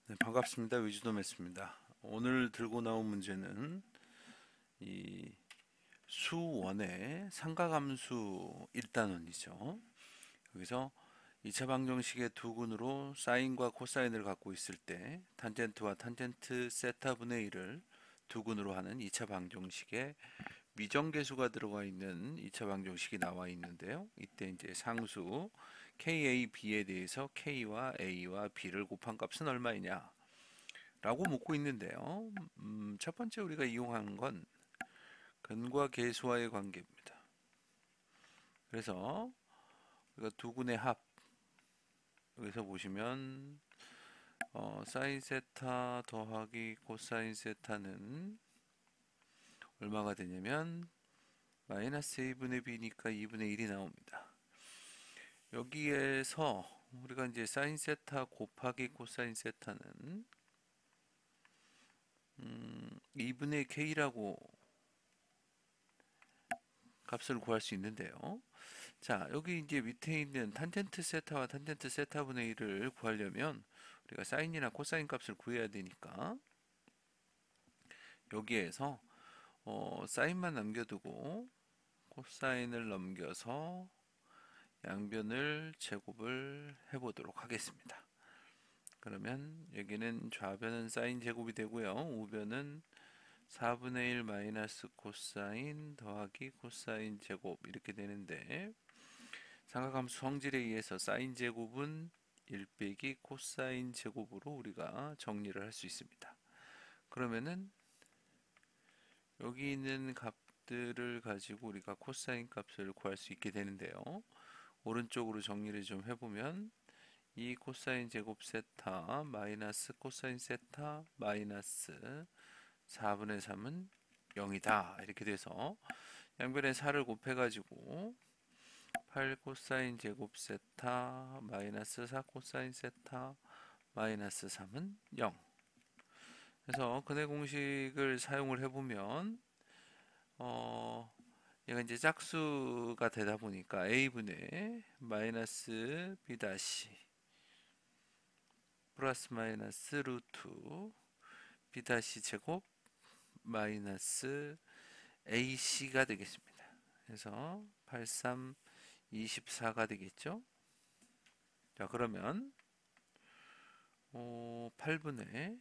네, 반갑습니다. 위즈덤 매스입니다. 오늘 들고 나온 문제는 이 수원의 상가함수 1단원이죠. 여기서 2차 방정식의 두 근으로 사인과 코사인을 갖고 있을 때 탄젠트와 탄젠트 세타분의 1을 두 근으로 하는 2차 방정식에 미정계수가 들어가 있는 2차 방정식이 나와 있는데요. 이때 이제 상수 KA, B에 대해서 K와 A와 B를 곱한 값은 얼마이냐? 라고 묻고 있는데요. 첫 번째 우리가 이용한 건 근과 계수와의 관계입니다. 그래서 우리가 두 근의 합, 여기서 보시면 사인 세타 더하기 코사인 세타는 얼마가 되냐면 마이너스 2분의 b니까 2분의 1이 나옵니다. 여기에서 우리가 이제 사인 세타 곱하기 코사인 세타는 2분의 k라고 값을 구할 수 있는데요. 자, 여기 이제 밑에 있는 탄젠트 세타와 탄젠트 세타분의 1을 구하려면 우리가 사인이나 코사인 값을 구해야 되니까 여기에서 사인만 남겨두고 코사인을 넘겨서 양변을 제곱을 해보도록 하겠습니다. 그러면 여기는 좌변은 사인 제곱이 되고요. 우변은 4분의 1 마이너스 코사인 더하기 코사인 제곱 이렇게 되는데 삼각함수 성질에 의해서 사인 제곱은 1 빼기 코사인 제곱으로 우리가 정리를 할 수 있습니다. 그러면은 여기 있는 값들을 가지고 우리가 코사인 값을 구할 수 있게 되는데요. 오른쪽으로 정리를 좀 해보면 이 코사인 제곱 세타 마이너스 코사인 세타 마이너스 4분의 3은 0이다. 이렇게 돼서 양변에 4를 곱해가지고 8 코사인 제곱 세타 마이너스 4 코사인 세타 마이너스 3은 0. 그래서 근해 공식을 사용을 해보면 얘가 이제 짝수가 되다 보니까 a분의 마이너스 b 다시 플러스 마이너스 루트 b 다시 제곱 마이너스 ac가 되겠습니다. 그래서 83 24가 되겠죠. 자, 그러면 8분의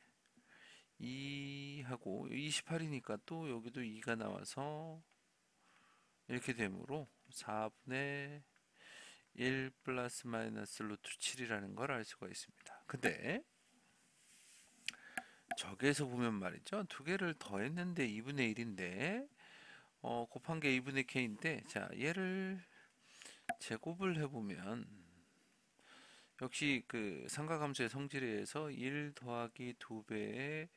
2하고 28이니까 또 여기도 2가 나와서 이렇게 되므로 4분의 1 플러스 마이너스 루트 7이라는 걸 알 수가 있습니다. 근데 저기에서 보면 말이죠. 두 개를 더했는데 2분의 1인데 곱한 게 2분의 k인데 자 얘를 제곱을 해보면 역시 그 삼각함수의 성질에 의해서 1 더하기 2배의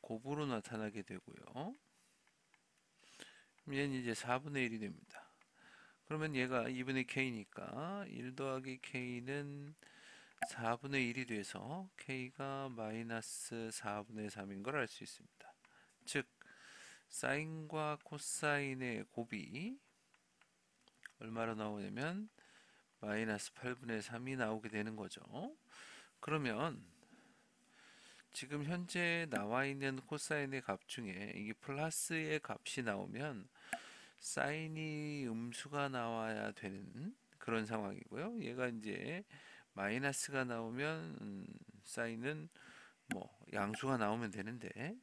곱으로 나타나게 되고요. 얘는 이제 4분의 1이 됩니다. 그러면 얘가 2분의 k니까 1 더하기 k는 4분의 1이 돼서 k가 마이너스 4분의 3인 걸 알 수 있습니다. 즉 사인과 코사인의 곱이 얼마로 나오냐면 마이너스 8분의 3이 나오게 되는 거죠. 그러면 지금 현재 나와 있는 코사인의 값 중에 이게 플러스의 값이 나오면 사인이 음수가 나와야 되는 그런 상황이고요. 얘가 이제 마이너스가 나오면 사인은 뭐 양수가 나오면 되는데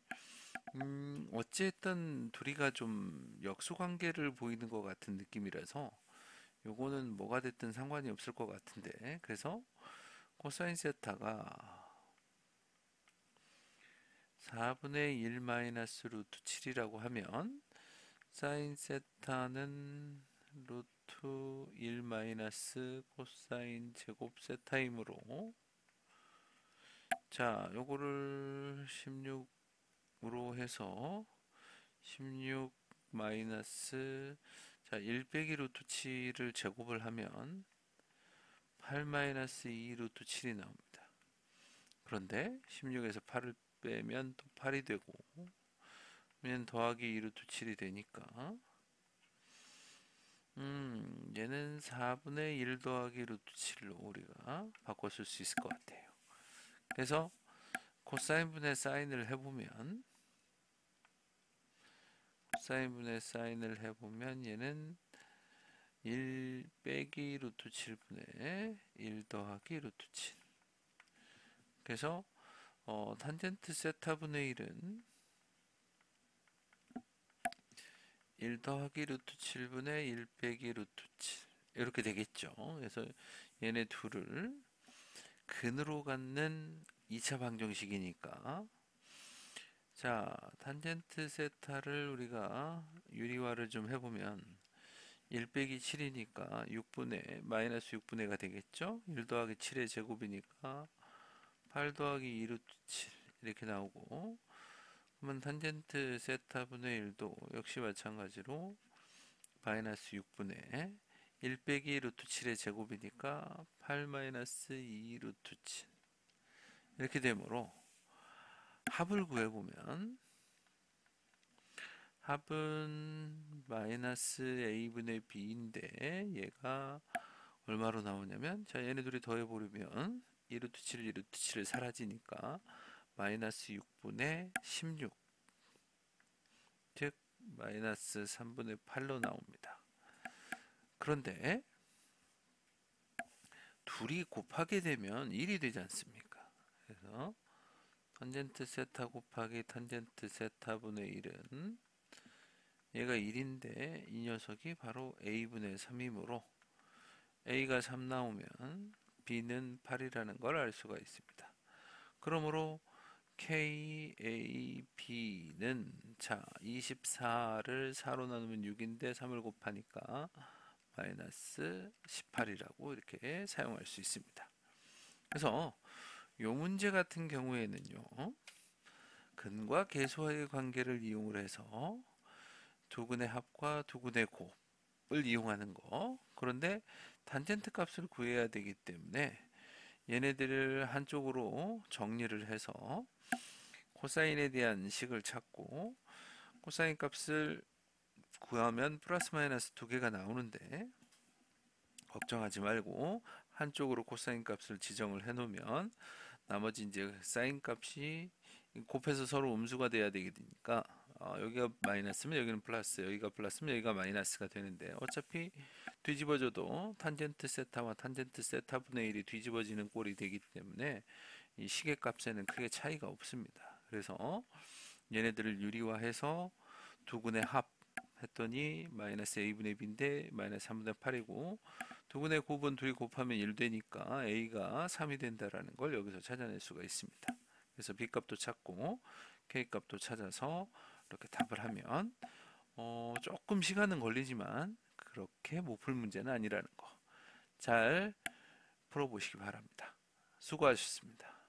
어쨌든 둘이가 좀 역수관계를 보이는 것 같은 느낌이라서 요거는 뭐가 됐든 상관이 없을 것 같은데 그래서 코사인 세타가 4분의 1 마이너스 루트 7이라고 하면 사인 세타는 루트 1 마이너스 코사인 제곱 세타이므로 자 요거를 16으로 해서 16 마이너스 자, 1 빼기 루트 7을 제곱을 하면 8 마이너스 2 루트 7이 나옵니다. 그런데 16에서 8을 빼면 또 8이 되고 얘는 더하기 2 루트 7이 되니까 얘는 4분의 1 더하기 루트 7로 우리가 바꿔 쓸 수 있을 것 같아요. 그래서 코사인분의 사인을 해보면 얘는 1 빼기 루트 7분의 1 더하기 루트 7. 그래서 탄젠트 세타분의 1은 1 더하기 루트 7분의 1 빼기 루트 7 이렇게 되겠죠. 그래서 얘네 둘을 근으로 갖는 2차 방정식이니까, 자, 탄젠트 세타를 우리가 유리화를 좀 해보면 1 빼기 7이니까 6분의 마이너스 6분의가 되겠죠. 1 더하기 7의 제곱이니까 8 더하기 2 루트 7 이렇게 나오고, 그러면 탄젠트 세타분의 1도 역시 마찬가지로 마이너스 6분의 1 빼기 루트 7의 제곱이니까 8 마이너스 2 루트 7 이렇게 되므로 합을 구해보면 합은 마이너스 a분의 b인데 얘가 얼마로 나오냐면, 자, 얘네 둘이 더해버리면 2 루트 7, 2 루트 7을 사라지니까 마이너스 6분의 16, 즉 마이너스 3분의 8로 나옵니다. 그런데 둘이 곱하게 되면 1이 되지 않습니까? 그래서 탄젠트 세타 곱하기 탄젠트 세타분의 1은 얘가 1인데 이 녀석이 바로 a분의 3이므로 a가 3 나오면 b는 8이라는 걸 알 수가 있습니다. 그러므로 KAB는, 자, 24를 4로 나누면 6인데 3을 곱하니까 마이너스 18이라고 이렇게 사용할 수 있습니다. 그래서 이 문제 같은 경우에는요, 근과 계수와의 관계를 이용을 해서 두근의 합과 두근의 곱을 이용하는 거. 그런데 탄젠트 값을 구해야 되기 때문에 얘네들을 한쪽으로 정리를 해서 코사인에 대한 식을 찾고, 코사인 값을 구하면 플러스 마이너스 두 개가 나오는데 걱정하지 말고 한쪽으로 코사인 값을 지정을 해 놓으면 나머지 이제 사인 값이 곱해서 서로 음수가 돼야 되니까, 여기가 마이너스면 여기는 플러스, 여기가 플러스면 여기가 마이너스가 되는데, 어차피 뒤집어져도 탄젠트 세타와 탄젠트 세타분의 1이 뒤집어지는 꼴이 되기 때문에 이 식의 값에는 크게 차이가 없습니다. 그래서 얘네들을 유리화해서 두근의 합 했더니 마이너스 a분의 b인데 마이너스 3분의 8이고, 두근의 곱은 둘이 곱하면 1 되니까 a가 3이 된다라는 걸 여기서 찾아낼 수가 있습니다. 그래서 b 값도 찾고 k 값도 찾아서 이렇게 답을 하면 조금 시간은 걸리지만 그렇게 못 풀 문제는 아니라는 거 잘 풀어보시기 바랍니다. 수고하셨습니다.